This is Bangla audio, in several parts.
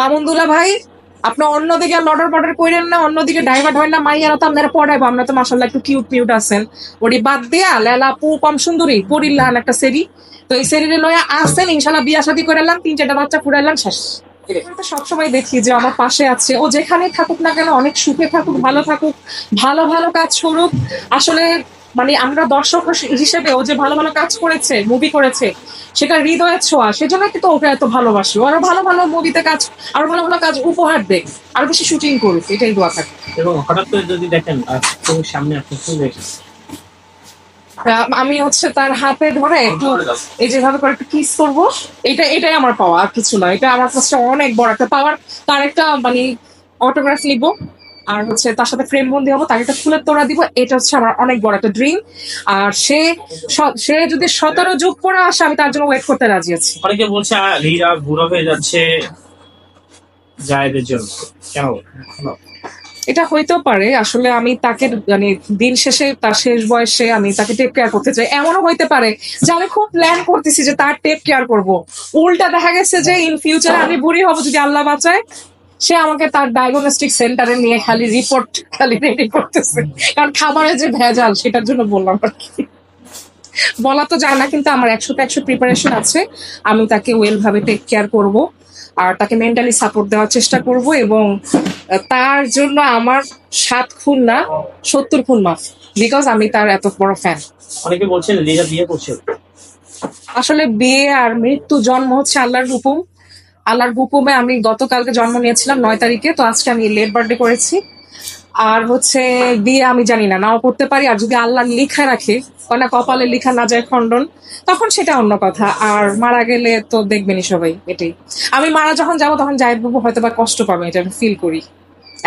মামুন্দুল্লাহ ভাই আপনি অন্যদিকে লটার পটার করেন না, অন্যদিকে ডাইভার্ট হয় না, মাইয়ারা তো আপনারা পড়াইবো, আমরা তো মাসাল্লাহ একটু কিউট মিউট আছেন, ওটি বাদ দিয়া লেলা পু কম সুন্দরী পরিল্লান একটা সেরি, তো এই সেরিরে লয়া আসেন, ইনশাল্লাহ বিয়া শাদী করে এলাম, 3-4টা বাচ্চা ফুরাইলাম, শেষ। সবসময় দেখি যে আমার পাশে আছে, ও যেখানে থাকুক না কেন অনেক সুখে থাকুক, ভালো থাকুক, ভালো ভালো কাজ করুক। আসলে মানে আমরা দর্শক হিসেবে ও যে ভালো ভালো কাজ করেছে, মুভি করেছে, সেটা হৃদয়ের ছোঁয়া, সেজন্য কিন্তু ওকে এত ভালোবাসি। আরো ভালো ভালো মুভিতে কাজ, আরো ভালো ভালো কাজ উপহার দেখ, আরো বেশি শুটিং করুক, এটাই দোয়া থাকে। এবং হঠাৎ করে যদি দেখেন চোখের সামনে আপনি চলে এসেছে, আমি হচ্ছে তার হাতে ধরে একটু এই যেভাবে করে একটু কিস করবো, এটাই আমার পাওয়া, আর কিছু না। এটা আমার কাছে অনেক বড় একটা পাওয়ার। তার একটা মানে অটোগ্রাফ নিবো, আর হচ্ছে তার সাথে ফ্রেম বন্দি হবো, তাকে একটা ফুলের তোড়া দিব, এটা হচ্ছে আমার অনেক বড় একটা ড্রিম। আর সে যদি 17 যুগ পরে আসে, আমি তার জন্য ওয়েট করতে রাজি আছি। অনেকে বলছে লিরা বুড়ো হয়ে যাচ্ছে জায়েদের জন্য, কেন? এটা হইতেও পারে, আসলে আমি তাকে মানে দিন শেষে তার শেষ বয়সে আমি তাকে টেক কেয়ার করতে চাই। এমনও হইতে পারে যে আমি খুব প্ল্যান করতেছি যে তার টেক কেয়ার করব, উল্টা দেখা গেছে যে ইন ফিউচার আমি বুড়ি হব যদি আল্লাহ বাঁচায়, সে আমাকে তার ডায়াগনস্টিক সেন্টারে নিয়ে খালি রিপোর্ট খালি রেডি করতেছে, কারণ খাবারের যে ভেজাল সেটার জন্য বললাম আর কি। বলা তো যায় না, কিন্তু আমার 100-100 প্রিপারেশন আছে। আমি তাকে ওয়েল ভাবে টেক কেয়ার করব, আর তাকে মেন্টালি সাপোর্ট দেওয়ার চেষ্টা করব, এবং তার জন্য আমার 7 খুন না 70 খুন মাফ, বিকজ আমি তার এত বড় ফ্যান। অনেকে বলছেন লিরা বিয়ে করছে। আসলে বিয়ে আর মৃত্যু, জন্ম হচ্ছে আল্লাহর হুকুম। আল্লাহর হুকুমে আমি গতকালকে জন্ম নিয়েছিলাম 9 তারিখে, তো আজকে আমি লেট বার্থডে করেছি। আর হচ্ছে বিয়ে আমি জানি না, নাও করতে পারি, আর যদি আল্লাহ লিখা রাখে, না কপালে লিখা না যায় খণ্ডন, তখন সেটা অন্য কথা। আর মারা গেলে তো দেখবেনই সবাই, এটাই। আমি মারা যখন যাবো তখন জায়েদ বাবু হয়তো বা কষ্ট পাবে, এটা আমি ফিল করি।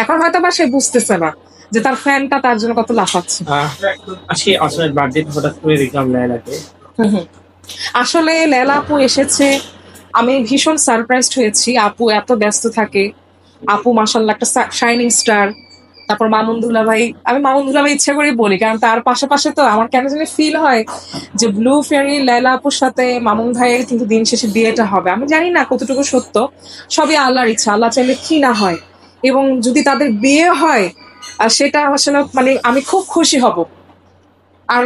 এখন হয়তো বা সে বুঝতেছে না যে তার ফ্যানটা তার জন্য কত লাফাচ্ছে। আজকে আসলে বার্থডে হঠাৎ করে দেখলাম লায়লাকে। আসলে লেলা আপু এসেছে, আমি ভীষণ সারপ্রাইজড হয়েছি। আপু এত ব্যস্ত থাকে, আপু মাশাল্লাহ একটা শাইনিং স্টার। তারপর মামুন্দুল্লাহ ভাই, আমি মামুন্দুল্লাহ ভাই ইচ্ছা করে বলি, কারণ তার পাশে তো আমার কেন জানি ফিল হয় যে ব্লু ফেয়ারি লেলা আপুর সাথে মামুন ভাইয়ের কিন্তু দিন শেষে বিয়েটা হবে। আমি জানি না কতটুকু সত্য, সবই আল্লাহর ইচ্ছা, আল্লাহ চাইলে কি না হয়। এবং যদি তাদের বিয়ে হয়, সেটা আসলে মানে আমি খুব খুশি হব। আর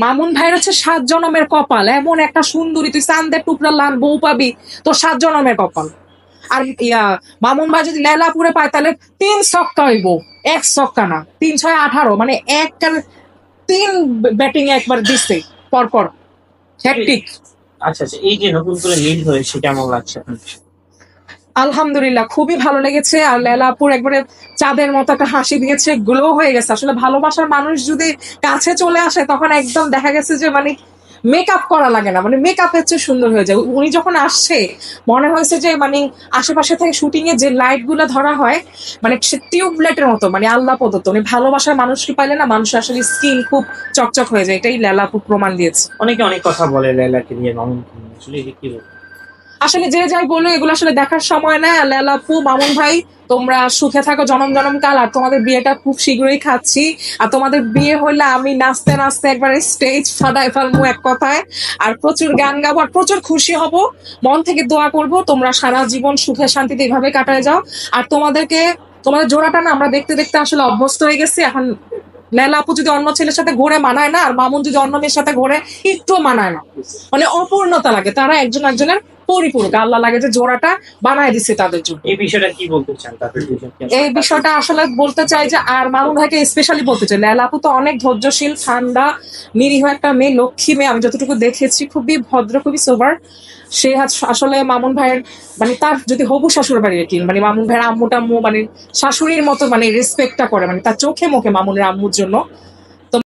মামুন ভাইয়ের হচ্ছে 7 জনমের কপাল, এমন একটা সুন্দরী, তুই চান্দের টুকরা লাল বউ পাবি, তো 7 জনমের কপাল। আর মামুন ভাই যদি লেলাপুরে পায়, তাহলে 3 ছক্কা হইব, 1 ছক্কা না, 3-6 18, মানে 3 ব্যাটিং একবার দিচ্ছে পরপর, হ্যাটট্রিক। আচ্ছা, এই যে নতুন করে লিড হয়েছে, কেমন লাগছে? আলহামদুলিল্লাহ, খুবই ভালো লেগেছে। আর লেলাপুর একবারে চাঁদের মতো একটা হাসি দিয়েছে, গ্লো হয়ে গেছে। আসলে ভালোবাসার মানুষ যদি কাছে চলে আসে, তখন একদম দেখা গেছে যে মানে মেকআপ করা লাগে না, মানে মেকআপের চেয়ে সুন্দর হয়ে যায়। উনি যখন আসছে মনে হয়েছে যে মানে আশেপাশে থেকে শুটিং এ যে লাইট গুলো ধরা হয়, মানে সে টিউবলাইটের মতো, মানে আল্লাহ প্রদত্ত। উনি ভালোবাসার মানুষকে পাইলে না, মানুষের আসলে স্কিন খুব চকচক হয়ে যায়, এটাই লেলাপু প্রমাণ দিয়েছে। অনেকে অনেক কথা বলে লেলাকে নিয়ে, মামুনকে নিয়ে, আসলে কি বলবো? আসলে যে যাই বলো, এগুলো আসলে দেখার সময় না। লেলাপু, মামুন ভাই, তোমরা সুখে থাকো জনম জনম কাল, আর তোমাদের বিয়েটা খুব শীঘ্রই খাচ্ছি। আর তোমাদের বিয়ে হইলে আমি নাচতে নাচতে একবারে স্টেজ ফাটায় ফেলবো এক কথায়, আর প্রচুর গান গাবো, আর প্রচুর খুশি হব। মন থেকে দোয়া করব তোমরা সারা জীবন সুখে শান্তিতে এইভাবে কাটায় যাও। আর তোমাদের জোড়াটা না আমরা দেখতে দেখতে আসলে অভ্যস্ত হয়ে গেছি। এখন লেলা আপু যদি অন্য ছেলের সাথে ঘুরে মানায় না, আর মামুন যদি অন্য মেয়ের সাথে ঘুরে একটু মানায় না, মানে অপূর্ণতা লাগে। তারা একজন একজনের পরিপূরক, আল্লাহ লাগে যে জোড়াটা বানায় দিচ্ছে তাদের জন্য। এই বিষয়টা কি বলতে চান তাদের দুজনকে? এই বিষয়টা আসলে বলতে চাই যে, আর মামুন ভাইকে স্পেশালি বলতে চাই, লেলা আপু তো অনেক ধৈর্যশীল, ঠান্ডা, নিরীহ একটা মেয়ে, লক্ষ্মী মেয়ে। আমি যতটুকু দেখেছি খুবই ভদ্র, খুবই সোবার। সে আসলে মামুন ভাইয়ের মানে তার যদি হবু শাশুড় বাড়ির কি, মানে মামুন ভাইয়ের আম্মু টাম্মু মানে শাশুড়ির মতো মানে রেসপেক্টটা করে, মানে তার চোখে মুখে মামুনের আম্মুর জন্য।